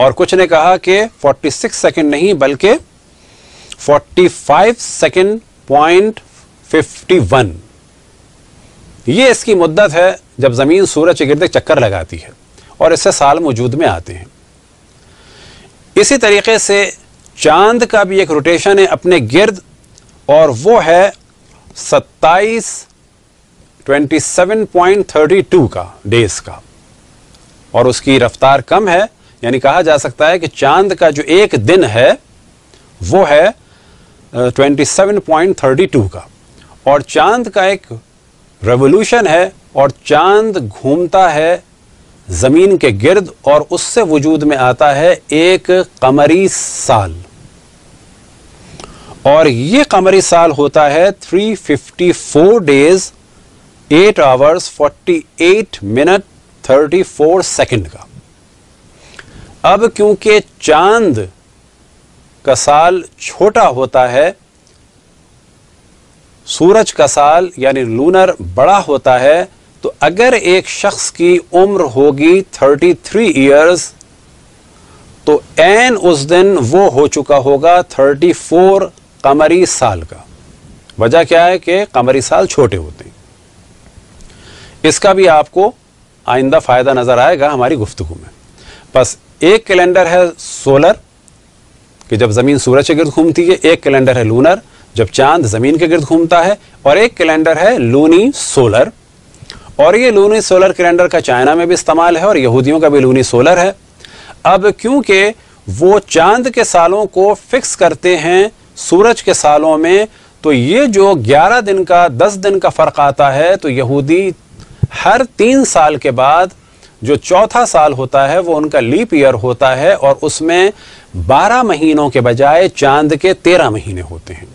اور کچھ نے کہا کہ 46 سیکنڈ نہیں بلکہ 45 سیکنڈ .51 یہ اس کی مدت ہے جب زمین سورج کے گرد چکر لگاتی ہے، اور اس سے سال وجود میں آتے ہیں۔ اسی طریقے سے چاند کا بھی ایک روٹیشن ہے اپنے گرد، اور وہ ہے 27.32 کا ڈیز کا، اور اس کی رفتار کم ہے، یعنی کہا جا سکتا ہے کہ چاند کا جو ایک دن ہے وہ ہے 27.32 کا، اور چاند کا ایک ریولوشن ہے، اور چاند گھومتا ہے زمین کے گرد، اور اس سے وجود میں آتا ہے ایک قمری سال، اور یہ قمری سال ہوتا ہے 354 days 8 hours 48 minutes 34 سیکنڈ کا۔ اب کیونکہ چاند کا سال چھوٹا ہوتا ہے، سورج کا سال یعنی لونر بڑا ہوتا ہے، تو اگر ایک شخص کی عمر ہوگی 33 ایئرز تو عین اس دن وہ ہو چکا ہوگا 34 قمری سال کا۔ وجہ کیا ہے کہ قمری سال چھوٹے ہوتے ہیں۔ اس کا بھی آپ کو آئندہ فائدہ نظر آئے گا ہماری گفتگو میں۔ بس ایک کیلنڈر ہے سولر کہ جب زمین سورج کے گرد گھومتی ہے، ایک کیلنڈر ہے لونر جب چاند زمین کے گرد گھومتا ہے، اور ایک کیلنڈر ہے لونی سولر، اور یہ لونی سولر کیلنڈر کا چائنا میں بھی استعمال ہے اور یہودیوں کا بھی لونی سولر ہے۔ اب کیونکہ وہ چاند کے سالوں کو فکس کرتے ہیں سورج کے سالوں میں، تو یہ جو 11 دن کا 10 دن کا فرق آتا ہے، تو یہودی ہر 3 سال کے بعد جو چوتھا سال ہوتا ہے وہ ان کا لیپ ایئر ہوتا ہے، اور اس میں 12 مہینوں کے بجائے چاند کے 13 مہینے ہوتے ہیں۔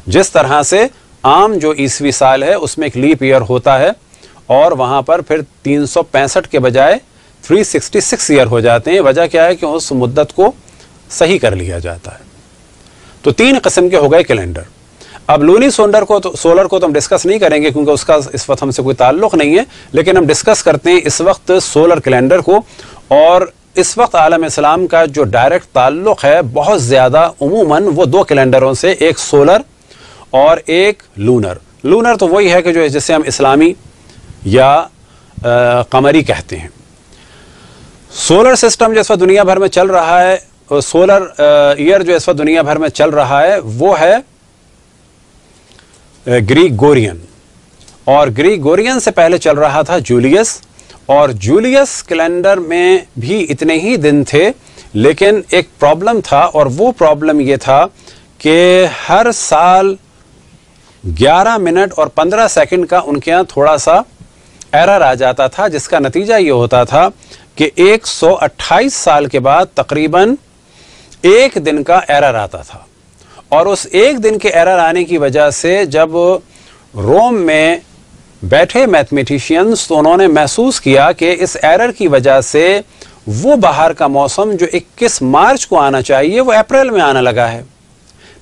جس طرح سے عام جو عیسوی سال ہے اس میں ایک لیپ ایئر ہوتا ہے، اور وہاں پر پھر 365 کے بجائے 366 ایئر ہو جاتے ہیں۔ وجہ کیا ہے کہ اس مدت کو صحیح کر لیا جاتا ہے۔ تو 3 قسم کے ہو گئے کیلنڈر۔ اب لونی سولر کو تو ہم ڈسکس نہیں کریں گے کیونکہ اس کا اس وقت ہم سے کوئی تعلق نہیں ہے، لیکن ہم ڈسکس کرتے ہیں اس وقت سولر کیلنڈر کو، اور اس وقت عالم اسلام کا جو ڈائریکٹ تعلق ہے بہت زیادہ عموماً وہ 2 کیلنڈروں سے، ایک سولر اور ایک لونر۔ لونر تو وہی ہے کہ جو جسے ہم اسلامی یا قمری کہتے ہیں۔ سولر سسٹم جو اس وقت دنیا بھر میں چل رہا ہے، سولر ایئر جو اس وقت دنیا بھر میں چل رہا ہے وہ ہے گریگورین، اور گریگورین سے پہلے چل رہا تھا جولیس، اور جولیس کیلنڈر میں بھی اتنے ہی دن تھے، لیکن ایک پرابلم تھا، اور وہ پرابلم یہ تھا کہ ہر سال 11 منٹ اور 15 سیکنڈ کا ان کے یہاں تھوڑا سا ایرر آ جاتا تھا، جس کا نتیجہ یہ ہوتا تھا کہ 128 سال کے بعد تقریباً 1 دن کا ایرر آتا تھا، اور اس 1 دن کے ایرر آنے کی وجہ سے جب روم میں بیٹھے میتھمیٹیشینز تو انہوں نے محسوس کیا کہ اس ایرر کی وجہ سے وہ باہر کا موسم جو 21 مارچ کو آنا چاہیے وہ اپریل میں آنے لگا ہے،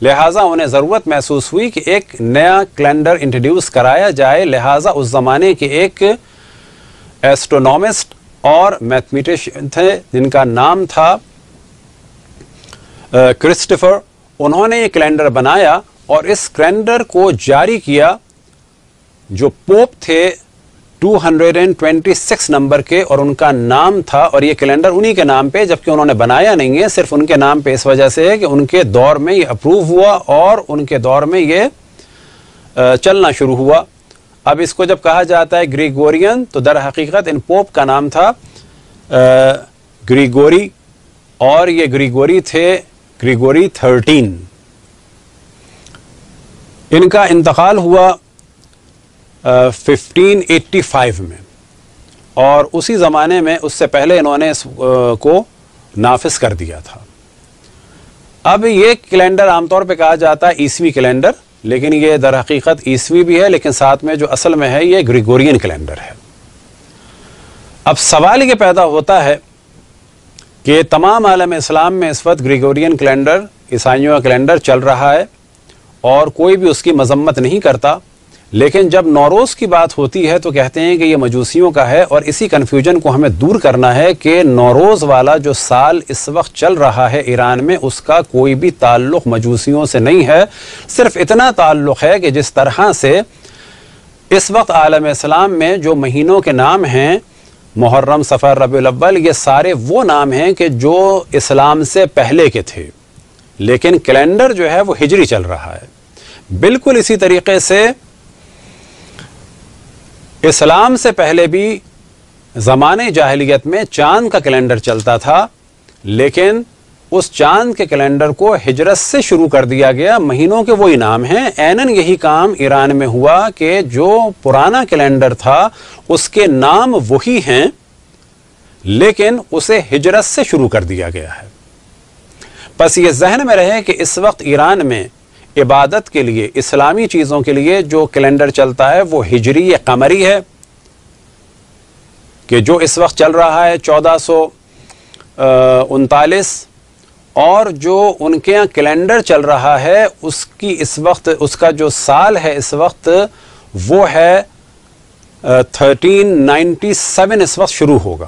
لہٰذا انہیں ضرورت محسوس ہوئی کہ ایک نیا کیلنڈر انٹروڈیوس کرایا جائے۔ لہٰذا اس زمانے کے ایک ایسٹرونومسٹ اور میتھمیٹیشین تھے جن کا نام تھا کرسٹوفر، انہوں نے یہ کیلنڈر بنایا اور اس کیلنڈر کو جاری کیا، جو پوپ تھے 226 نمبر کے، اور ان کا نام تھا، اور یہ کیلنڈر انہی کے نام پہ، جبکہ انہوں نے بنایا نہیں ہے، صرف ان کے نام پہ اس وجہ سے ہے کہ ان کے دور میں یہ اپروو ہوا اور ان کے دور میں یہ چلنا شروع ہوا۔ اب اس کو جب کہا جاتا ہے گریگورین تو در حقیقت ان پوپ کا نام تھا گریگوری، اور یہ گریگوری تھے گریگوری 13۔ ان کا انتقال ہوا 1585 میں، اور اسی زمانے میں اس سے پہلے انہوں نے اس کو نافذ کر دیا تھا۔ اب یہ کیلنڈر عام طور پہ کہا جاتا ہے عیسوی کیلنڈر، لیکن یہ در حقیقت عیسوی بھی ہے، لیکن ساتھ میں جو اصل میں ہے یہ گریگورین کیلنڈر ہے۔ اب سوال یہ پیدا ہوتا ہے کہ تمام عالم اسلام میں اس وقت گریگورین کیلنڈر، عیسائیوں کا کیلنڈر چل رہا ہے، اور کوئی بھی اس کی مذمت نہیں کرتا، لیکن جب نوروز کی بات ہوتی ہے تو کہتے ہیں کہ یہ مجوسیوں کا ہے، اور اسی کنفیوژن کو ہمیں دور کرنا ہے کہ نوروز والا جو سال اس وقت چل رہا ہے ایران میں، اس کا کوئی بھی تعلق مجوسیوں سے نہیں ہے۔ صرف اتنا تعلق ہے کہ جس طرح سے اس وقت عالم اسلام میں جو مہینوں کے نام ہیں، محرم، صفر، ربیع الاول، یہ سارے وہ نام ہیں کہ جو اسلام سے پہلے کے تھے، لیکن کیلنڈر جو ہے وہ ہجری چل رہا ہے۔ بالکل اسی طریقے سے اسلام سے پہلے بھی زمانے جاہلیت میں چاند کا کیلنڈر چلتا تھا، لیکن اس چاند کے کیلنڈر کو ہجرت سے شروع کر دیا گیا۔ مہینوں کے وہی نام ہیں۔ عیناً یہی کام ایران میں ہوا کہ جو پرانا کیلنڈر تھا اس کے نام وہی ہیں، لیکن اسے ہجرت سے شروع کر دیا گیا ہے۔ بس یہ ذہن میں رہے کہ اس وقت ایران میں عبادت کے لیے، اسلامی چیزوں کے لیے جو کیلنڈر چلتا ہے وہ ہجری یا قمری ہے، کہ جو اس وقت چل رہا ہے 1439، اور جو ان کے یہاں کیلنڈر چل رہا ہے اس کی اس وقت، اس کا جو سال ہے اس وقت وہ ہے 1397 اس وقت شروع ہوگا۔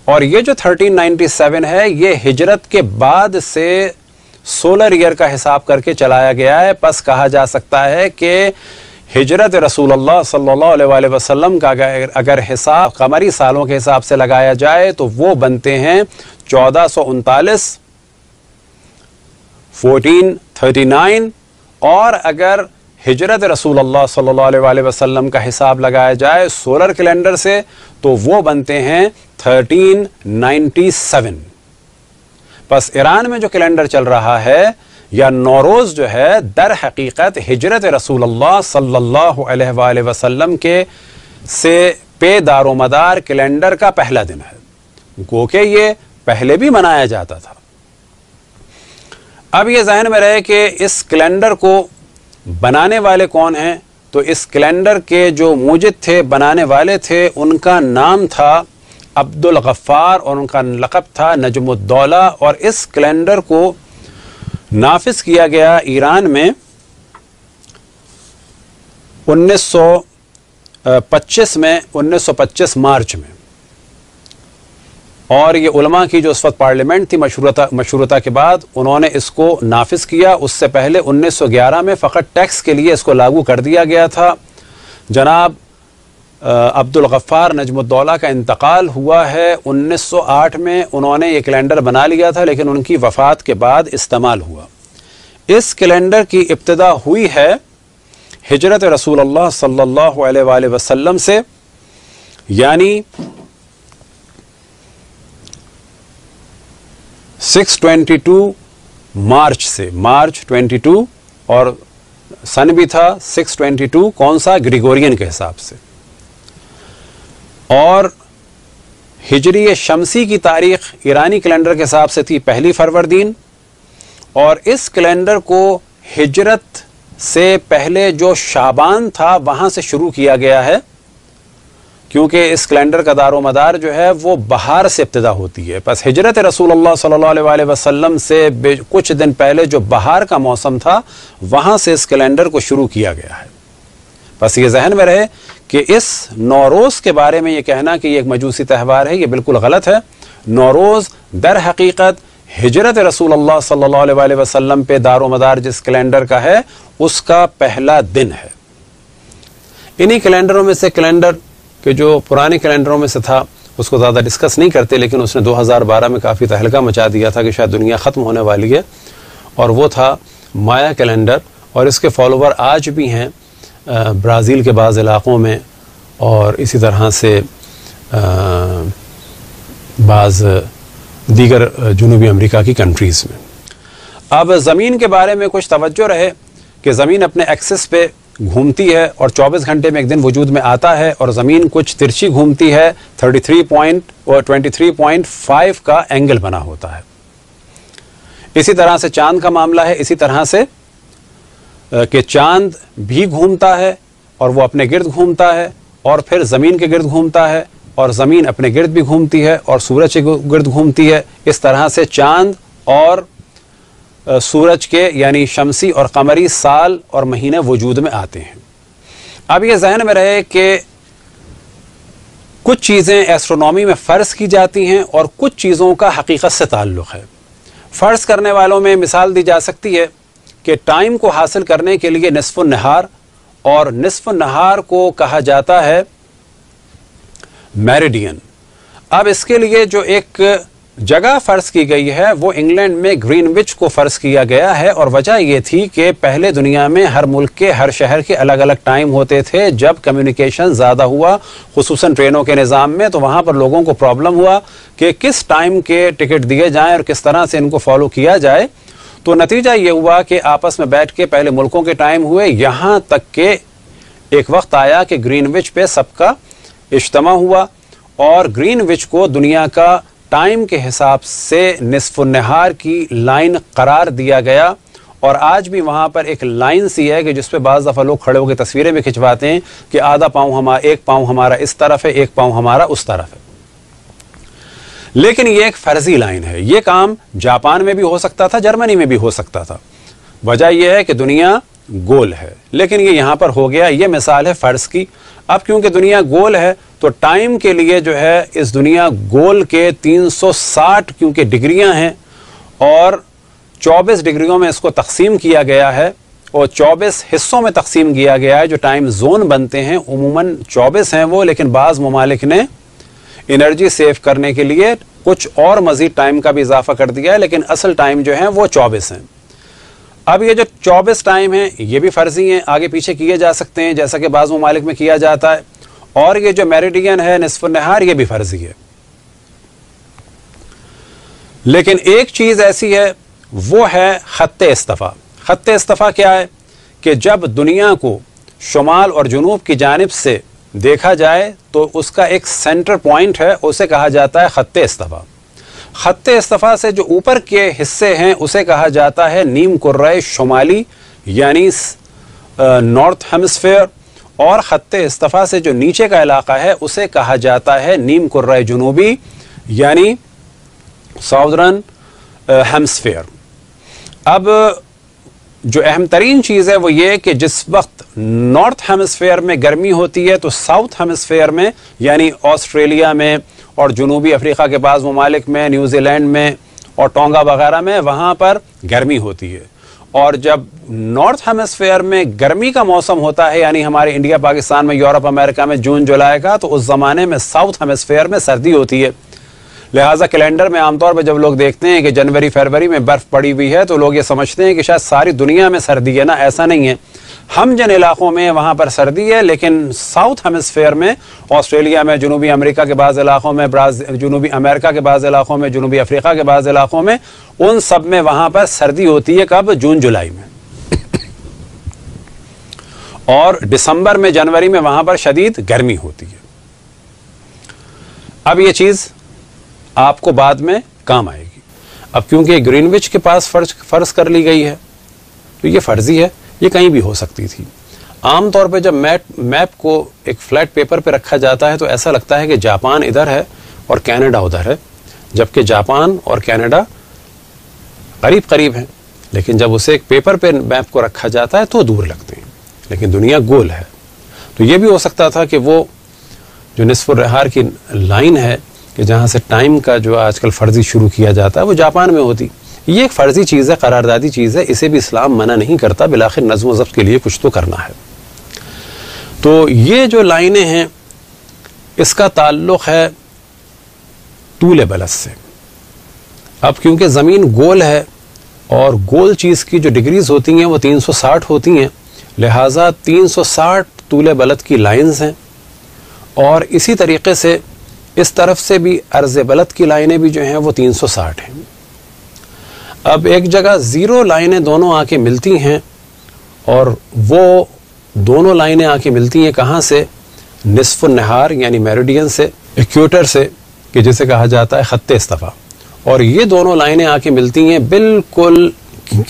اور یہ جو 1397 ہے یہ ہجرت کے بعد سے سولر ایئر کا حساب کر کے چلایا گیا ہے۔ پس کہا جا سکتا ہے کہ ہجرت رسول اللہ صلی اللہ علیہ وآلہ وسلم کا اگر حساب قمری سالوں کے حساب سے لگایا جائے تو وہ بنتے ہیں 1439، 1439، اور اگر ہجرت رسول اللہ صلی اللہ علیہ وآلہ وسلم کا حساب لگایا جائے سولر کیلنڈر سے تو وہ بنتے ہیں 1397۔ بس ایران میں جو کیلنڈر چل رہا ہے یا نوروز جو ہے در حقیقت ہجرت رسول اللہ صلی اللہ علیہ وآلہ وسلم کے سے پے دار و مدار کیلنڈر کا پہلا دن ہے، گو کہ یہ پہلے بھی منایا جاتا تھا۔ اب یہ ذہن میں رہے کہ اس کیلنڈر کو بنانے والے کون ہیں، تو اس کیلنڈر کے جو موجد تھے، بنانے والے تھے، ان کا نام تھا عبد الغفار اور ان کا لقب تھا نجم الدولہ، اور اس کیلنڈر کو نافذ کیا گیا ایران میں 1925 مارچ میں، اور یہ علماء کی جو اس وقت پارلیمنٹ تھی مشروطہ کے بعد انہوں نے اس کو نافذ کیا۔ اس سے پہلے 1911 میں فقط ٹیکس کے لیے اس کو لاگو کر دیا گیا تھا۔ جناب عبد الغفار نجم الدولہ کا انتقال ہوا ہے 1908 میں، انہوں نے یہ کیلنڈر بنا لیا تھا لیکن ان کی وفات کے بعد استعمال ہوا۔ اس کیلنڈر کی ابتدا ہوئی ہے ہجرت رسول اللہ صلی اللہ علیہ وآلہ وسلم سے، یعنی 622 مارچ سے، مارچ 22، اور سن بھی تھا 622، کون سا؟ گریگورین کے حساب سے، اور ہجری شمسی کی تاریخ ایرانی کیلنڈر کے حساب سے تھی 1 فروردین، اور اس کیلنڈر کو ہجرت سے پہلے جو شعبان تھا وہاں سے شروع کیا گیا ہے، کیونکہ اس کیلنڈر کا دار و مدار جو ہے وہ بہار سے ابتدا ہوتی ہے۔ پس ہجرت رسول اللہ صلی اللہ علیہ وآلہ وسلم سے کچھ دن پہلے جو بہار کا موسم تھا وہاں سے اس کیلنڈر کو شروع کیا گیا ہے۔ بس یہ ذہن میں رہے کہ اس نوروز کے بارے میں یہ کہنا کہ یہ ایک مجوسی تہوار ہے، یہ بالکل غلط ہے۔ نوروز در حقیقت ہجرت رسول اللہ صلی اللہ علیہ وآلہ وسلم پہ دار و مدار جس کیلنڈر کا ہے اس کا پہلا دن ہے۔ انہی کیلنڈروں میں سے کیلنڈر کہ جو پرانے کیلنڈروں میں سے تھا اس کو زیادہ ڈسکس نہیں کرتے، لیکن اس نے 2012 میں کافی تہلکہ مچا دیا تھا کہ شاید دنیا ختم ہونے والی ہے، اور وہ تھا مایا کیلنڈر، اور اس کے فالوور آج بھی ہیں برازیل کے بعض علاقوں میں اور اسی طرح سے بعض دیگر جنوبی امریکہ کی کنٹریز میں۔ اب زمین کے بارے میں کچھ توجہ رہے کہ زمین اپنے ایکسس پہ گھومتی ہے اور 24 گھنٹے میں ایک دن وجود میں آتا ہے، اور زمین کچھ ترچھی گھومتی ہے، 23.5 کا اینگل بنا ہوتا ہے۔ اسی طرح سے چاند کا معاملہ ہے، اسی طرح سے کہ چاند بھی گھومتا ہے اور وہ اپنے گرد گھومتا ہے اور پھر زمین کے گرد گھومتا ہے، اور زمین اپنے گرد بھی گھومتی ہے اور سورج کے گرد گھومتی ہے۔ اس طرح سے چاند اور سورج کے یعنی شمسی اور قمری سال اور مہینے وجود میں آتے ہیں۔ اب یہ ذہن میں رہے کہ کچھ چیزیں ایسٹرونومی میں فرض کی جاتی ہیں اور کچھ چیزوں کا حقیقت سے تعلق ہے. فرض کرنے والوں میں مثال دی جا سکتی ہے کہ ٹائم کو حاصل کرنے کے لیے نصف النہار، اور نصف النہار کو کہا جاتا ہے میریڈین. اب اس کے لیے جو ایک جگہ فرض کی گئی ہے وہ انگلینڈ میں گرین وچ کو فرض کیا گیا ہے، اور وجہ یہ تھی کہ پہلے دنیا میں ہر ملک کے ہر شہر کے الگ الگ ٹائم ہوتے تھے. جب کمیونیکیشن زیادہ ہوا خصوصاً ٹرینوں کے نظام میں، تو وہاں پر لوگوں کو پرابلم ہوا کہ کس ٹائم کے ٹکٹ دیے جائیں اور کس طرح سے ان کو فالو کیا جائے. تو نتیجہ یہ ہوا کہ آپس میں بیٹھ کے پہلے ملکوں کے ٹائم ہوئے، یہاں تک کہ ایک وقت آیا کہ گرین وچ پہ سب کا اجتماع ہوا، اور گرین وچ کو دنیا کا ٹائم کے حساب سے نصف النہار کی لائن قرار دیا گیا. اور آج بھی وہاں پر ایک لائن سی ہے کہ جس پہ بعض دفعہ لوگ کھڑے ہو کے تصویریں بھی کھنچواتے ہیں کہ آدھا پاؤں ایک پاؤں ہمارا اس طرف ہے، ایک پاؤں ہمارا اس طرف ہے. لیکن یہ ایک فرضی لائن ہے. یہ کام جاپان میں بھی ہو سکتا تھا، جرمنی میں بھی ہو سکتا تھا. وجہ یہ ہے کہ دنیا گول ہے، لیکن یہ یہاں پر ہو گیا. یہ مثال ہے فرض کی. اب کیونکہ دنیا گول ہے تو ٹائم کے لیے جو ہے اس دنیا گول کے 360 کیونکہ ڈگریاں ہیں، اور 24 ڈگریوں میں اس کو تقسیم کیا گیا ہے، اور 24 حصوں میں تقسیم کیا گیا ہے جو ٹائم زون بنتے ہیں. عموماً 24 ہیں وہ، لیکن بعض ممالک نے انرجی سیو کرنے کے لیے کچھ اور مزید ٹائم کا بھی اضافہ کر دیا ہے، لیکن اصل ٹائم جو ہیں وہ 24 ہیں. اب یہ جو 24 ٹائم ہیں یہ بھی فرضی ہیں، آگے پیچھے کیے جا سکتے ہیں جیسا کہ بعض ممالک میں کیا جاتا ہے. اور یہ جو میریڈین ہے نصف النہار یہ بھی فرضی ہے. لیکن ایک چیز ایسی ہے وہ ہے خط اصطفا. خط اصطفا کیا ہے کہ جب دنیا کو شمال اور جنوب کی جانب سے دیکھا جائے تو اس کا ایک سینٹر پوائنٹ ہے، اسے کہا جاتا ہے خط اصطفا. خط اصطفا سے جو اوپر کے حصے ہیں اسے کہا جاتا ہے نیم کرۂ شمالی یعنی نارتھ ہیمسفیئر، اور خط اصطفا سے جو نیچے کا علاقہ ہے اسے کہا جاتا ہے نیم کرۂ جنوبی یعنی ساؤدرن ہیمسفیئر. اب جو اہم ترین چیز ہے وہ یہ کہ جس وقت نارتھ ہیمسفیئر میں گرمی ہوتی ہے تو ساؤتھ ہیمسفیئر میں یعنی آسٹریلیا میں اور جنوبی افریقہ کے بعض ممالک میں، نیوزی لینڈ میں اور ٹونگا وغیرہ میں وہاں پر گرمی ہوتی ہے. اور جب نارتھ ہیمسفیئر میں گرمی کا موسم ہوتا ہے یعنی ہمارے انڈیا پاکستان میں یورپ امریکہ میں جون جولائی کا، تو اس زمانے میں ساؤتھ ہیمسفیئر میں سردی ہوتی ہے. لہٰذا کیلنڈر میں عام طور پہ جب لوگ دیکھتے ہیں کہ جنوری فروری میں برف پڑی ہوئی ہے تو لوگ یہ سمجھتے ہیں کہ شاید ساری دنیا میں سردی ہے. نا، ایسا نہیں ہے. ہم جن علاقوں میں وہاں پر سردی ہے، لیکن ساؤتھ ہیمسفیئر میں آسٹریلیا میں، جنوبی امریکہ کے بعض علاقوں میں، جنوبی امریکہ کے بعض علاقوں میں، جنوبی افریقہ کے بعض علاقوں میں، ان سب میں وہاں پر سردی ہوتی ہے. کب؟ جون جولائی میں. اور دسمبر میں، جنوری میں وہاں پر شدید گرمی ہوتی ہے. اب یہ چیز آپ کو بعد میں کام آئے گی. اب کیونکہ گرین وچ کے پاس فرض کر لی گئی ہے تو یہ فرضی ہے، یہ کہیں بھی ہو سکتی تھی. عام طور پہ جب میپ کو ایک فلیٹ پیپر پہ رکھا جاتا ہے تو ایسا لگتا ہے کہ جاپان ادھر ہے اور کینیڈا ادھر ہے، جبکہ جاپان اور کینیڈا قریب قریب ہیں. لیکن جب اسے ایک پیپر پہ میپ کو رکھا جاتا ہے تو دور لگتے ہیں، لیکن دنیا گول ہے. تو یہ بھی ہو سکتا تھا کہ وہ جو نصف النہار کی لائن ہے کہ جہاں سے ٹائم کا جو آج کل فرضی شروع کیا جاتا ہے وہ جاپان میں ہوتی. یہ ایک فرضی چیز ہے، قراردادی چیز ہے، اسے بھی اسلام منع نہیں کرتا. بالآخر نظم و ضبط کے لیے کچھ تو کرنا ہے. تو یہ جو لائنیں ہیں اس کا تعلق ہے طول بلد سے. اب کیونکہ زمین گول ہے اور گول چیز کی جو ڈگریز ہوتی ہیں وہ 360 ہوتی ہیں، لہٰذا 360 طول بلد کی لائنز ہیں. اور اسی طریقے سے اس طرف سے بھی عرض بلد کی لائنیں بھی جو ہیں وہ 360 ہیں. اب ایک جگہ زیرو لائنیں دونوں آ کے ملتی ہیں، اور وہ دونوں لائنیں آ کے ملتی ہیں کہاں سے؟ نصف النہار یعنی میریڈین سے، ایکویٹر سے، کہ جسے کہا جاتا ہے خط اصطفا. اور یہ دونوں لائنیں آ کے ملتی ہیں بالکل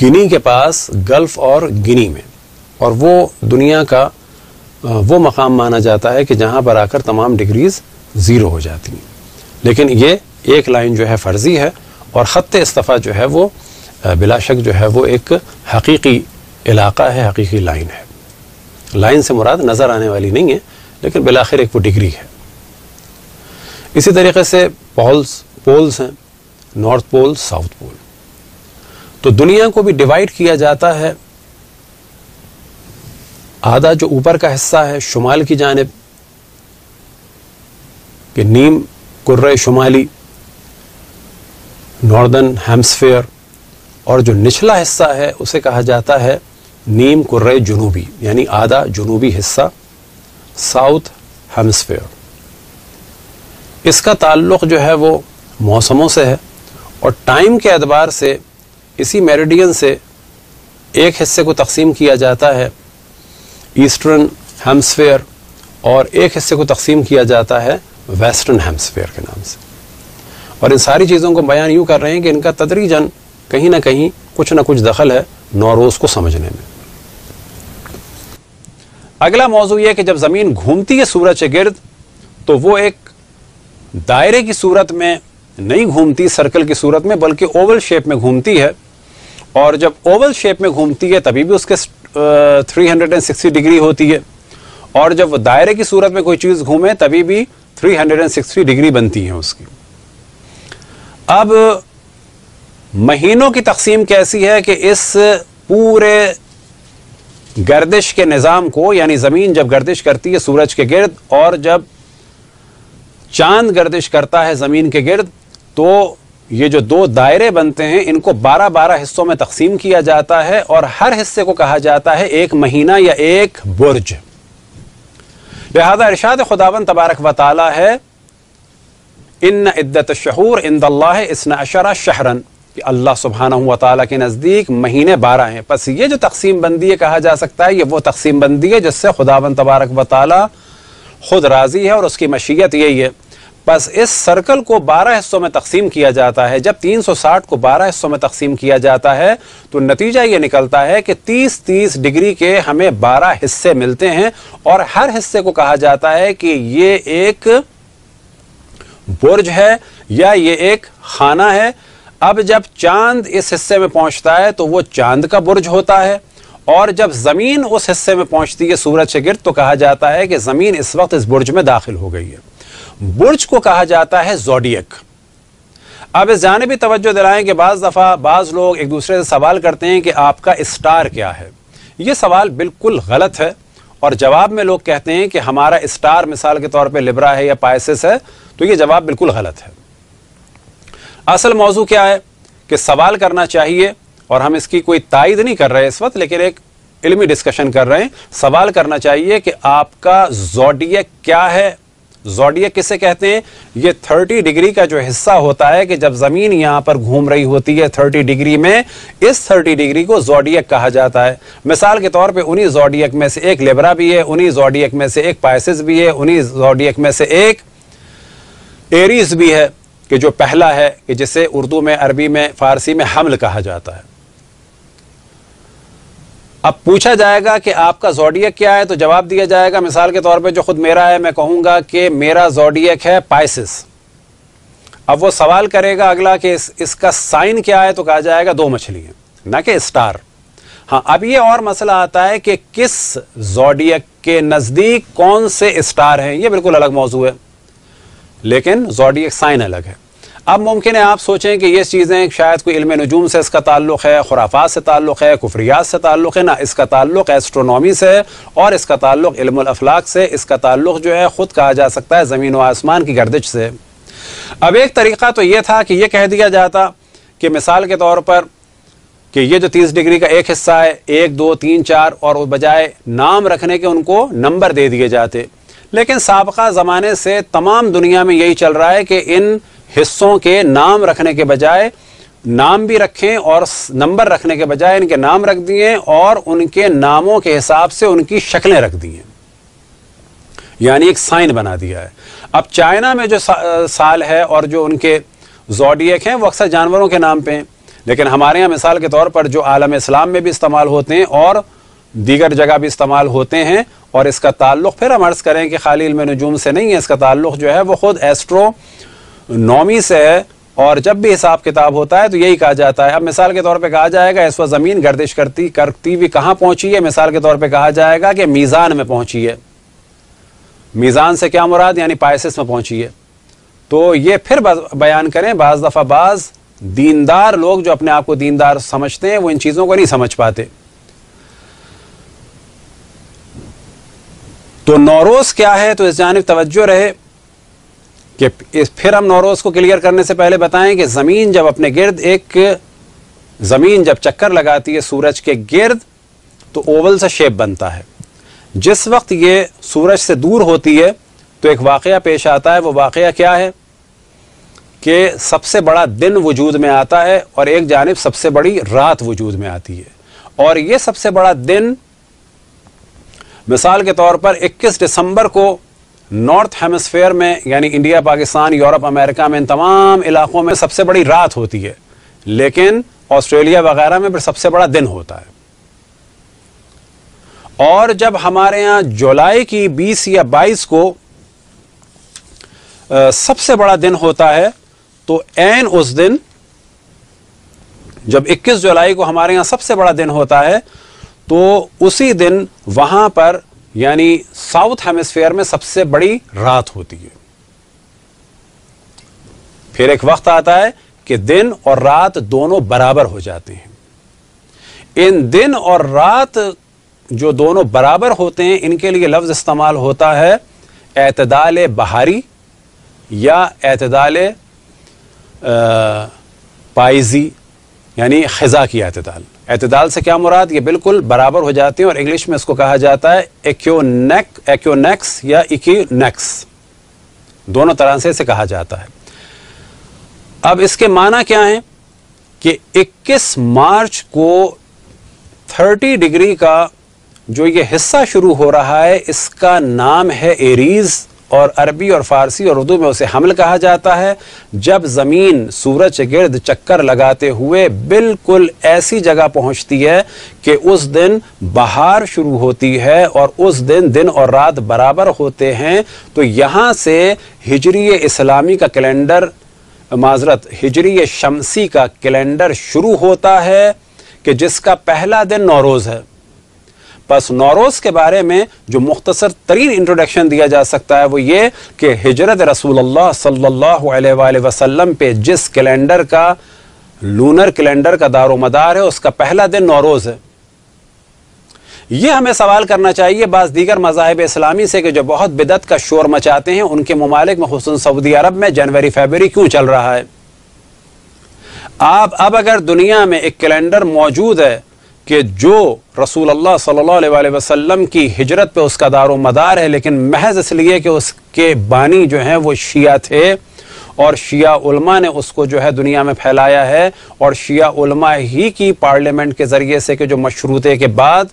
گنی کے پاس، گلف اور گنی میں. اور وہ دنیا کا وہ مقام مانا جاتا ہے کہ جہاں پر آ کر تمام ڈگریز زیرو ہو جاتی ہیں. لیکن یہ ایک لائن جو ہے فرضی ہے، اور خط اصطفا جو ہے وہ بلا شک جو ہے وہ ایک حقیقی علاقہ ہے، حقیقی لائن ہے. لائن سے مراد نظر آنے والی نہیں ہے، لیکن بالآخر ایک وہ ڈگری ہے۔ اسی طریقے سے پولز ہیں، نارتھ پول، ساؤتھ پول۔ تو دنیا کو بھی ڈیوائڈ کیا جاتا ہے، آدھا جو اوپر کا حصہ ہے شمال کی جانب کہ نیم کرۂ شمالی، ناردرن ہیمسفیئر، اور جو نچلا حصہ ہے اسے کہا جاتا ہے نیم کرۂ جنوبی، یعنی آدھا جنوبی حصہ، ساؤتھ ہیمسفیئر۔ اس کا تعلق جو ہے وہ موسموں سے ہے، اور ٹائم کے اعتبار سے اسی میریڈین سے ایک حصے کو تقسیم کیا جاتا ہے ایسٹرن ہیمسفیئر، اور ایک حصے کو تقسیم کیا جاتا ہے ویسٹرن ہیمسفیئر کے نام سے۔ اور ان ساری چیزوں کو بیان یوں کر رہے ہیں کہ ان کا تدریجاً کہیں نہ کہیں کچھ نہ کچھ دخل ہے نوروز کو سمجھنے میں۔ اگلا موضوع یہ کہ جب زمین گھومتی ہے سورج کے گرد تو وہ ایک دائرے کی صورت میں نہیں گھومتی، سرکل کی صورت میں، بلکہ اوول شیپ میں گھومتی ہے، اور جب اوول شیپ میں گھومتی ہے تبھی بھی اس کے 360 ڈگری ہوتی ہے، اور جب وہ دائرے کی صورت میں کوئی چیز گھومے تبھی بھی 360 ڈگری بنتی ہے اس کی۔ اب مہینوں کی تقسیم کیسی ہے کہ اس پورے گردش کے نظام کو، یعنی زمین جب گردش کرتی ہے سورج کے گرد اور جب چاند گردش کرتا ہے زمین کے گرد، تو یہ جو دو دائرے بنتے ہیں ان کو 12 حصوں میں تقسیم کیا جاتا ہے، اور ہر حصے کو کہا جاتا ہے ایک مہینہ یا ایک برج۔ لہذا ارشاد خداوند تبارک و تعالی ہے ان عدت الشہور عند اللہ 12 شہرا، کہ اللہ سبحانہ و تعالیٰ کے نزدیک مہینے 12 ہیں۔ پس یہ جو تقسیم بندی ہے کہا جا سکتا ہے یہ وہ تقسیم بندی ہے جس سے خداوند تبارک و تعالیٰ خود راضی ہے اور اس کی مشیت یہی ہے۔ پس اس سرکل کو 12 حصوں میں تقسیم کیا جاتا ہے۔ جب 360 کو 12 حصوں میں تقسیم کیا جاتا ہے تو نتیجہ یہ نکلتا ہے کہ 30 ڈگری کے ہمیں 12 حصے ملتے ہیں، اور ہر حصے کو کہا جاتا ہے کہ یہ ایک برج ہے یا یہ ایک خانہ ہے۔ اب جب چاند اس حصے میں پہنچتا ہے تو وہ چاند کا برج ہوتا ہے، اور جب زمین اس حصے میں پہنچتی ہے سورج کے گرد تو کہا جاتا ہے کہ زمین اس وقت اس برج میں داخل ہو گئی ہے۔ برج کو کہا جاتا ہے زوڈیک۔ اب اس جانب بھی توجہ دلائیں کہ بعض دفعہ بعض لوگ ایک دوسرے سے سوال کرتے ہیں کہ آپ کا اسٹار کیا ہے۔ یہ سوال بالکل غلط ہے، اور جواب میں لوگ کہتے ہیں کہ ہمارا اسٹار مثال کے طور پہ لبرا ہے یا پائسس ہے، تو یہ جواب بالکل غلط ہے۔ اصل موضوع کیا ہے کہ سوال کرنا چاہیے، اور ہم اس کی کوئی تائید نہیں کر رہے اس وقت، لیکن ایک علمی ڈسکشن کر رہے ہیں۔ سوال کرنا چاہیے کہ آپ کا زوڈیک کیا ہے۔ زوڈیک کسے کہتے ہیں؟ یہ 30 ڈگری کا جو حصہ ہوتا ہے کہ جب زمین یہاں پر گھوم رہی ہوتی ہے 30 ڈگری میں، اس 30 ڈگری کو زوڈیک کہا جاتا ہے۔ مثال کے طور پہ انہی زوڈیک میں سے ایک لیبرا بھی ہے، انہی زوڈیک میں سے ایک پائسس بھی ہے، انہی زوڈیک میں سے ایک ایریز بھی ہے کہ جو پہلا ہے، کہ جسے اردو میں، عربی میں، فارسی میں حمل کہا جاتا ہے۔ اب پوچھا جائے گا کہ آپ کا زوڈیک کیا ہے تو جواب دیا جائے گا مثال کے طور پہ جو خود میرا ہے، میں کہوں گا کہ میرا زوڈیک ہے پائسس۔ اب وہ سوال کرے گا اگلا کہ اس کا سائن کیا ہے تو کہا جائے گا 2 مچھلی ہیں، نہ کہ اسٹار۔ ہاں، اب یہ اور مسئلہ آتا ہے کہ کس زوڈیک کے نزدیک کون سے اسٹار ہیں، یہ بالکل الگ موضوع ہے، لیکن زوڈیک سائن الگ ہے۔ اب ممکن ہے آپ سوچیں کہ یہ چیزیں شاید کوئی علم نجوم سے اس کا تعلق ہے، خرافات سے تعلق ہے، کفریات سے تعلق ہے۔ نہ، اس کا تعلق ایسٹرونومی سے ہے، اور اس کا تعلق علم الافلاک سے، اس کا تعلق جو ہے خود کہا جا سکتا ہے زمین و آسمان کی گردش سے۔ اب ایک طریقہ تو یہ تھا کہ یہ کہہ دیا جاتا کہ مثال کے طور پر کہ یہ جو 30 ڈگری کا ایک حصہ ہے 1 2 3 4، اور بجائے نام رکھنے کے ان کو نمبر دے دیے جاتے، لیکن سابقہ زمانے سے تمام دنیا میں یہی چل رہا ہے کہ ان حصوں کے نام رکھنے کے بجائے نام بھی رکھیں، اور نمبر رکھنے کے بجائے ان کے نام رکھ دیے، اور ان کے ناموں کے حساب سے ان کی شکلیں رکھ دی ہیں، یعنی ایک سائن بنا دیا ہے۔ اب چائنا میں جو سال ہے اور جو ان کے زوڈیک ہیں وہ اکثر جانوروں کے نام پہ ہیں، لیکن ہمارے یہاں مثال کے طور پر جو عالم اسلام میں بھی استعمال ہوتے ہیں اور دیگر جگہ بھی استعمال ہوتے ہیں، اور اس کا تعلق پھر ہم عرض کریں کہ خالی علم نجوم سے نہیں ہے، اس کا تعلق جو ہے وہ خود ایسٹرونومی سے ہے، اور جب بھی حساب کتاب ہوتا ہے تو یہی کہا جاتا ہے. اب مثال کے طور پہ کہا جائے گا اس وقت زمین گردش کرتی ہوئی کہاں پہنچی ہے, مثال کے طور پہ کہا جائے گا کہ میزان میں پہنچی ہے. میزان سے کیا مراد, یعنی پائسس میں پہنچی ہے. تو یہ پھر بیان کریں, بعض دفعہ بعض دیندار لوگ جو اپنے آپ کو دیندار سمجھتے ہیں وہ ان چیزوں کو نہیں سمجھ پاتے. تو نوروز کیا ہے, تو اس جانب توجہ رہے کہ پھر ہم نوروز کو کلیئر کرنے سے پہلے بتائیں کہ زمین جب اپنے گرد زمین جب چکر لگاتی ہے سورج کے گرد تو اوول سا شیپ بنتا ہے. جس وقت یہ سورج سے دور ہوتی ہے تو ایک واقعہ پیش آتا ہے. وہ واقعہ کیا ہے کہ سب سے بڑا دن وجود میں آتا ہے اور ایک جانب سب سے بڑی رات وجود میں آتی ہے. اور یہ سب سے بڑا دن مثال کے طور پر 21 دسمبر کو نارتھ ہیمسفیئر میں یعنی انڈیا, پاکستان, یورپ, امریکہ میں ان تمام علاقوں میں سب سے بڑی رات ہوتی ہے, لیکن آسٹریلیا وغیرہ میں پھر سب سے بڑا دن ہوتا ہے. اور جب ہمارے ہاں جولائی کی 20 یا 22 کو سب سے بڑا دن ہوتا ہے تو عین اس دن جب 21 جولائی کو ہمارے ہاں سب سے بڑا دن ہوتا ہے تو اسی دن وہاں پر یعنی ساؤتھ ہیمسفیئر میں سب سے بڑی رات ہوتی ہے. پھر ایک وقت آتا ہے کہ دن اور رات دونوں برابر ہو جاتے ہیں. ان دن اور رات جو دونوں برابر ہوتے ہیں ان کے لیے لفظ استعمال ہوتا ہے اعتدال بہاری یا اعتدال پائیزی, یعنی خزاں کی اعتدال. اعتدال سے کیا مراد, یہ بالکل برابر ہو جاتے ہیں اور انگلش میں اس کو کہا جاتا ہے ایکیونیکس یا ایکینیکس, دونوں طرح سے اسے کہا جاتا ہے. اب اس کے معنی کیا ہیں کہ 21 مارچ کو 30 ڈگری کا جو یہ حصہ شروع ہو رہا ہے اس کا نام ہے ایریز, اور عربی اور فارسی اور اردو میں اسے حمل کہا جاتا ہے. جب زمین سورج کے گرد چکر لگاتے ہوئے بالکل ایسی جگہ پہنچتی ہے کہ اس دن بہار شروع ہوتی ہے اور اس دن دن اور رات برابر ہوتے ہیں, تو یہاں سے ہجری اسلامی کا کیلنڈر, ہجری شمسی کا کیلنڈر شروع ہوتا ہے کہ جس کا پہلا دن نوروز ہے. بس نوروز کے بارے میں جو مختصر ترین انٹروڈکشن دیا جا سکتا ہے وہ یہ کہ ہجرت رسول اللہ صلی اللہ علیہ وآلہ وسلم پہ جس کیلنڈر کا لونر کیلنڈر کا دار و مدار ہے اس کا پہلا دن نوروز ہے. یہ ہمیں سوال کرنا چاہیے بعض دیگر مذاہب اسلامی سے کہ جو بہت بدعت کا شور مچاتے ہیں ان کے ممالک میں خصوصاً سعودی عرب میں جنوری فیبری کیوں چل رہا ہے. اب اگر دنیا میں ایک کیلنڈر موجود ہے کہ جو رسول اللہ صلی اللہ علیہ وآلہ وسلم کی ہجرت پہ اس کا دار و مدار ہے, لیکن محض اس لیے کہ اس کے بانی جو ہیں وہ شیعہ تھے اور شیعہ علماء نے اس کو جو ہے دنیا میں پھیلایا ہے, اور شیعہ علماء ہی کی پارلیمنٹ کے ذریعے سے کہ جو مشروطے کے بعد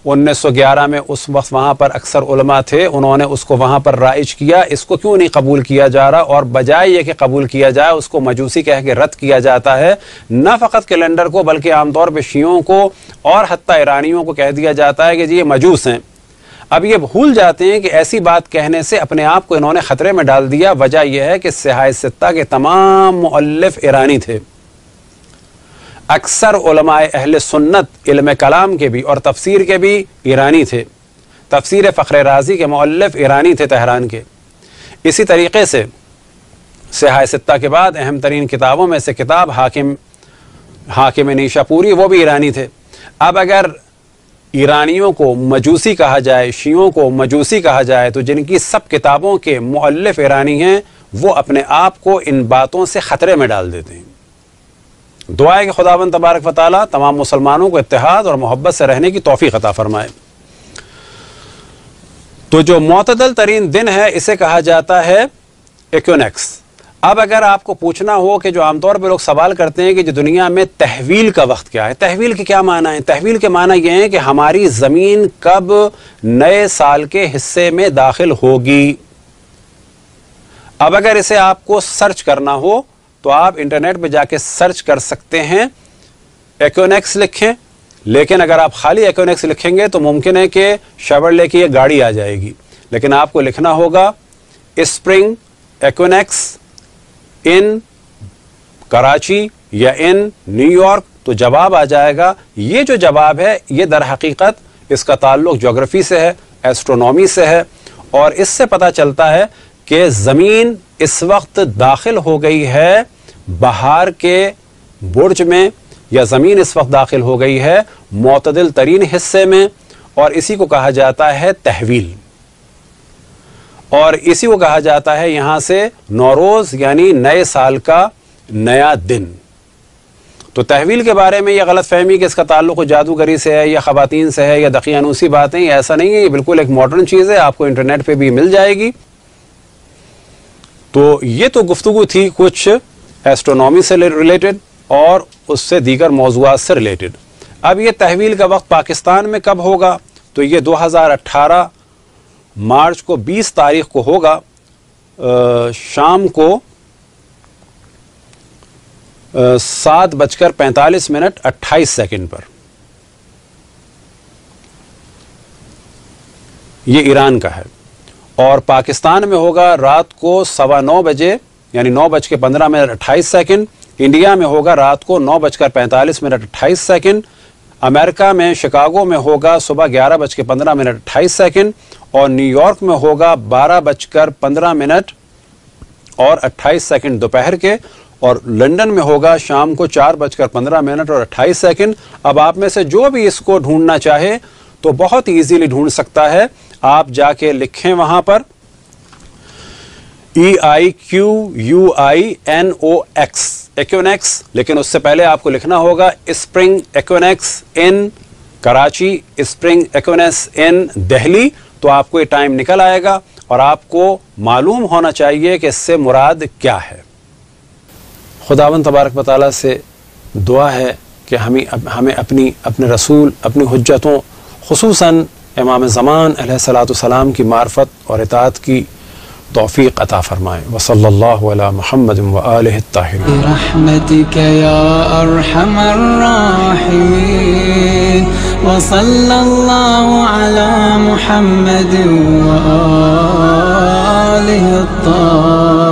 1911 میں اس وقت وہاں پر اکثر علماء تھے, انہوں نے اس کو وہاں پر رائج کیا. اس کو کیوں نہیں قبول کیا جا رہا, اور بجائے یہ کہ قبول کیا جائے اس کو مجوسی کہہ کے رد کیا جاتا ہے. نہ فقط کیلنڈر کو بلکہ عام طور پہ شیعوں کو اور حتیٰ ایرانیوں کو کہہ دیا جاتا ہے کہ جی یہ مجوس ہیں. اب یہ بھول جاتے ہیں کہ ایسی بات کہنے سے اپنے آپ کو انہوں نے خطرے میں ڈال دیا. وجہ یہ ہے کہ سیاہ ستہ کے تمام مؤلف ایرانی تھے. اکثر علماء اہل سنت علم کلام کے بھی اور تفسیر کے بھی ایرانی تھے. تفسیر فخر رازی کے مؤلف ایرانی تھے تہران کے. اسی طریقے سے سیاہ ستہ کے بعد اہم ترین کتابوں میں سے کتاب حاکم نیشا پوری, وہ بھی ایرانی تھے. اب اگر ایرانیوں کو مجوسی کہا جائے, شیعوں کو مجوسی کہا جائے, تو جن کی سب کتابوں کے مؤلف ایرانی ہیں وہ اپنے آپ کو ان باتوں سے خطرے میں ڈال دیتے ہیں. دعا ہے کہ خداوند تبارک و تعالی تمام مسلمانوں کو اتحاد اور محبت سے رہنے کی توفیق عطا فرمائے. تو جو معتدل ترین دن ہے اسے کہا جاتا ہے ایکونیکس. اب اگر آپ کو پوچھنا ہو کہ جو عام طور پہ لوگ سوال کرتے ہیں کہ جو دنیا میں تحویل کا وقت کیا ہے, تحویل کے کیا معنی ہے؟ تحویل کے معنی یہ ہے کہ ہماری زمین کب نئے سال کے حصے میں داخل ہوگی. اب اگر اسے آپ کو سرچ کرنا ہو تو آپ انٹرنیٹ پہ جا کے سرچ کر سکتے ہیں, ایکونیکس لکھیں. لیکن اگر آپ خالی ایکونیکس لکھیں گے تو ممکن ہے کہ شیورلے کی یہ گاڑی آ جائے گی. لیکن آپ کو لکھنا ہوگا اسپرنگ ایکونیکس ان کراچی یا ان نیو یارک؟ تو جواب آ جائے گا یہ جو جواب ہے یہ در حقیقت اس کا تعلق جغرافی سے ہے، ایسٹرونومی سے ہے، اور اس سے پتہ چلتا ہے کہ زمین اس وقت داخل ہو گئی ہے بہار کے برج میں، یا زمین اس وقت داخل ہو گئی ہے معتدل ترین حصے میں، اور اسی کو کہا جاتا ہے تحویل، اور اسی کو کہا جاتا ہے یہاں سے نوروز یعنی نئے سال کا نیا دن۔ تو تحویل کے بارے میں یہ غلط فہمی کہ اس کا تعلق جادوگری سے ہے یا خواتین سے ہے یا دقیانوسی باتیں، یہ ایسا نہیں ہے، یہ بالکل ایک ماڈرن چیز ہے، آپ کو انٹرنیٹ پہ بھی مل جائے گی۔ تو یہ تو گفتگو تھی کچھ ایسٹرونومی سے ریلیٹڈ اور اس سے دیگر موضوعات سے ریلیٹڈ۔ اب یہ تحویل کا وقت پاکستان میں کب ہوگا؟ تو یہ 2018 مارچ کو 20 تاریخ کو ہوگا، شام کو 7:45 پر۔ یہ ایران کا ہے، اور پاکستان میں ہوگا رات کو 9:15 بجے یعنی 9:15 انڈیا میں ہوگا رات کو 9:45 امریکہ میں شکاگو میں ہوگا صبح 11:15 اور نیو یارک میں ہوگا 12:15 دوپہر کے، اور لندن میں ہوگا شام کو 4:15 اب آپ میں سے جو بھی اس کو ڈھونڈنا چاہے تو بہت ایزیلی ڈھونڈ سکتا ہے، آپ جا کے لکھیں وہاں پر EIQUINOX ایکوینکس، لیکن اس سے پہلے آپ کو لکھنا ہوگا اسپرنگ ایکوینکس ان کراچی، اسپرنگ ایکوینکس ان دہلی، تو آپ کو یہ ٹائم نکل آئے گا اور آپ کو معلوم ہونا چاہیے کہ اس سے مراد کیا ہے۔ خداوند تبارک و تعالیٰ سے دعا ہے کہ ہمیں اپنے رسول، اپنی حجتوں، خصوصاً امام زمان علیہ الصلاۃ والسلام کی معرفت اور اطاعت کی توفیق عطا فرمائے۔ وصلی اللہ علی محمد وآلہ الطاہرین۔ برحمتک یا ارحم الراحمین، وصلی اللہ علی محمد وآلہ الطاہرین۔